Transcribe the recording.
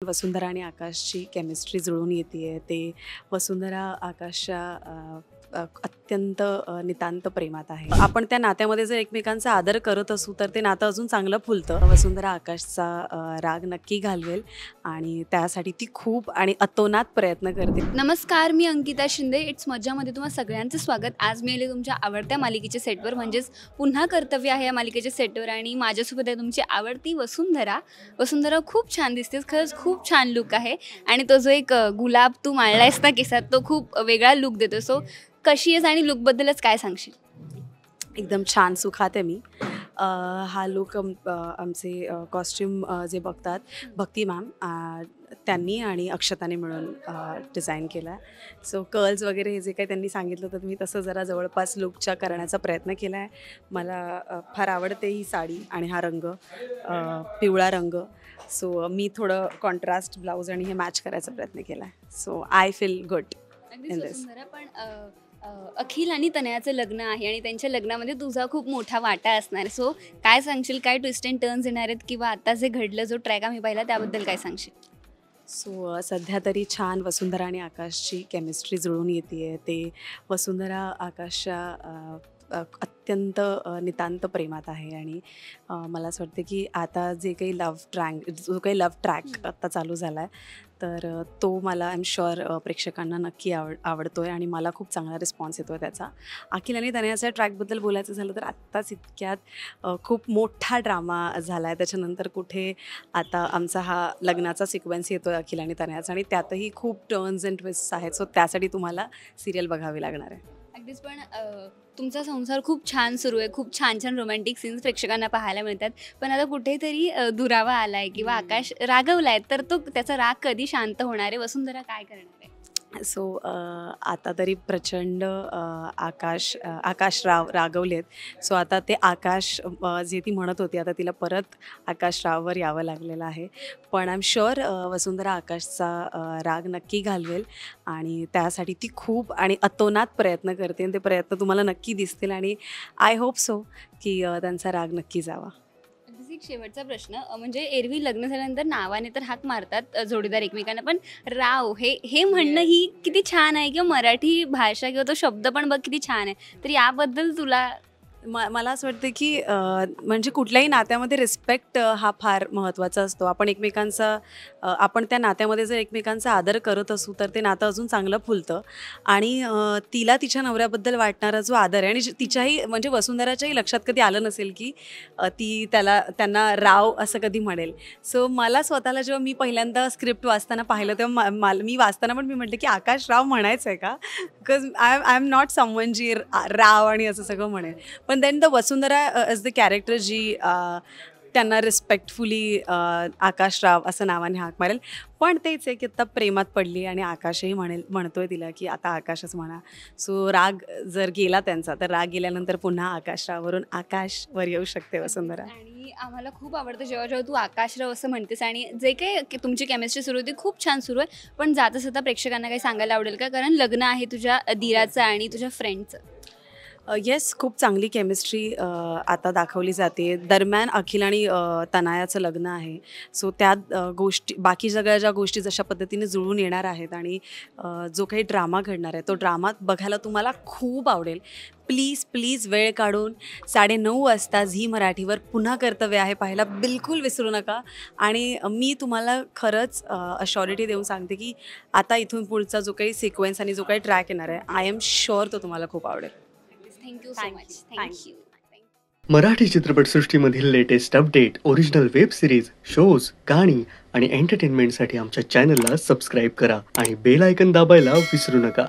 वसुंधरा आणि आकाशची केमिस्ट्री जुळून येते ते वसुंधरा आकाशच्या अत्यंत नितांत प्रेमात आहे. आपण त्या नात्यामध्ये जर एकमेकांचा आदर करत असू तर ते नातं अजून चांगलं फुलतं. वसुंधरा आकाशचा राग नक्की घालवेल आणि त्यासाठी ती खूप आणि अतोनात प्रयत्न करते. नमस्कार, मी अंकिता शिंदे. इट्स मज्जामध्ये तुम्हा सगळ्यांचं स्वागत. आज मी आले तुमच्या आवडत्या मालिकेच्या सेटवर, म्हणजेच पुन्हा कर्तव्य आहे या मालिकेच्या सेटवर, आणि माझ्यासोबत आहे तुमची आवडती वसुंधरा. वसुंधरा खूप छान दिसतेस, खरंच खूप छान लुक आहे. आणि तो जो एक गुलाब तू माळलायस ना केसात, तो खूप वेगळा लुक देतो. सो कशी आहेस आणि लुकबद्दलच काय सांगशील? एकदम छान सुखात आहे मी. हा लुक आमचे कॉस्ट्यूम जे बघतात भक्ती मॅम त्यांनी आणि अक्षताने मिळून डिझाईन केला आहे. सो कर्ल्स वगैरे हे जे काही त्यांनी सांगितलं तर मी तसं जरा जवळपास लुकच्या करण्याचा प्रयत्न केला आहे. मला फार आवडते ही साडी आणि हा रंग पिवळा रंग. सो मी थोडं कॉन्ट्रास्ट ब्लाऊज आणि हे मॅच करायचा प्रयत्न केला आहे. So I feel good in this. पण अखिल आणि तनयाचं लग्न आहे आणि त्यांच्या लग्नामध्ये तुझा खूप मोठा वाटा असणार आहे. सो काय सांगशील, काय ट्विस्ट अँड टर्न्स येणार आहेत, किंवा आता जे घडलं, जो ट्रॅक आम्ही पाहिला त्याबद्दल काय सांगशील? सो सध्या तरी छान वसुंधरा आणि आकाशची केमिस्ट्री जुळून येते ते वसुंधरा आकाशच्या अत्यंत नितांत प्रेमात आहे. आणि मला असं वाटतं की आता जो काही लव्ह ट्रॅक आत्ता चालू झाला आहे तर तो मला आय एम शुअर प्रेक्षकांना नक्की आवडतो आहे आणि मला खूप चांगला रिस्पॉन्स येतो आहे त्याचा. अखिल आणि तनयाच्या ट्रॅकबद्दल बोलायचं झालं तर आत्ताच इतक्यात खूप मोठा ड्रामा झाला आहे. त्याच्यानंतर कुठे आता आमचा हा लग्नाचा सिक्वेन्स येतो आहे अखिल आणि तनयाचा, आणि त्यातही खूप टर्न्स अँड ट्विस्ट्स आहेत. सो त्यासाठी तुम्हाला सिरियल बघावी लागणार आहे. अगदीच. पण तुमचा संसार खूप छान सुरू आहे, खूप छान छान रोमॅन्टिक सीन्स प्रेक्षकांना पाहायला मिळतात. पण आता कुठेतरी दुरावा आला आहे किंवा आकाश रागवला आहे, तर तो त्याचा राग कधी शांत होणार आहे? वसुंधरा काय करणार आहे? सो आता तरी प्रचंड आकाश रागवलेत. सो आता ते आकाश जे ती म्हणत होती आता तिला परत आकाश राववर यावं लागलेलं आहे. पण आय एम शुअर वसुंधरा आकाशचा राग नक्की घालवेल आणि त्यासाठी ती खूप आणि अतोनात प्रयत्न करते आणि ते प्रयत्न तुम्हाला नक्की दिसतील आणि आय होप सो की त्यांचा राग नक्की जावा. एक शेवटचा प्रश्न, म्हणजे एरवी लग्न झाल्यानंतर नावाने तर हाक मारतात जोडीदार एकमेकांना, पण राव हे म्हणणं ही किती छान आहे, किंवा मराठी भाषा किंवा तो शब्द पण बघ किती छान आहे. तर याबद्दल तुला मला असं वाटतं की म्हणजे कुठल्याही नात्यामध्ये रिस्पेक्ट हा फार महत्त्वाचा असतो. आपण त्या नात्यामध्ये जर एकमेकांचा आदर करत असू तर ते नातं अजून चांगलं फुलतं. आणि तिला तिच्या नवऱ्याबद्दल वाटणारा जो आदर आहे, आणि तिच्याही म्हणजे वसुंधराच्याही लक्षात कधी आलं नसेल की ती त्यांना राव असं कधी म्हणेल. सो मला स्वतःला जेव्हा मी पहिल्यांदा स्क्रिप्ट वाचताना पाहिलं तेव्हा मी वाचताना पण मी म्हटलं की आकाश राव म्हणायचं आहे का, because I am not someone ji Rao आणि असं सगळं म्हणेल. पण then the Vasundhara is the character जी त्यांना रिस्पेक्टफुली आकाशराव असं नावाने हाक मारेल. पण तेच आहे की आता प्रेमात पडली आणि आकाशही म्हणतोय तिला की आता आकाशच म्हणा. सो राग जर गेला त्यांचा तर राग गेल्यानंतर पुन्हा आकाशराववरून आकाशवर येऊ शकते वसुंधरा. आणि आम्हाला खूप आवडतं जेव्हा तू आकाशराव असं म्हणतेस, आणि जे काही तुमची केमिस्ट्री सुरू होती खूप छान सुरू आहे. पण जाता जाता प्रेक्षकांना काही सांगायला आवडेल का, कारण लग्न आहे तुझ्या दीराचं आणि तुझ्या फ्रेंडचं? येस, खूप चांगली केमिस्ट्री आता दाखवली जाते. दरम्यान अखिल आणि तनयाचं लग्न आहे. सो त्यात बाकी सगळ्या ज्या गोष्टी जशा पद्धतीने जुळून येणार आहेत आणि जो काही ड्रामा घडणार आहे तो ड्रामा बघायला तुम्हाला खूप आवडेल. प्लीज वेळ काढून 9:30 वाजता झी मराठीवर पुन्हा कर्तव्य आहे पाहायला बिलकुल विसरू नका. आणि मी तुम्हाला खरंच अशॉरिटी देऊन सांगते की आता इथून पुढचा जो काही सिक्वेन्स आणि जो काही ट्रॅक येणार आहे आय एम शुअर तो तुम्हाला खूप आवडेल. Thank you so much. Thank you. Marathi चित्रपटसृष्टीमधील latest update, original web series, shows, गाणी आणि एंटरटेनमेंटसाठी आमच्या चॅनलला सबस्क्राईब करा आणि बेल आयकन दाबायला विसरू नका.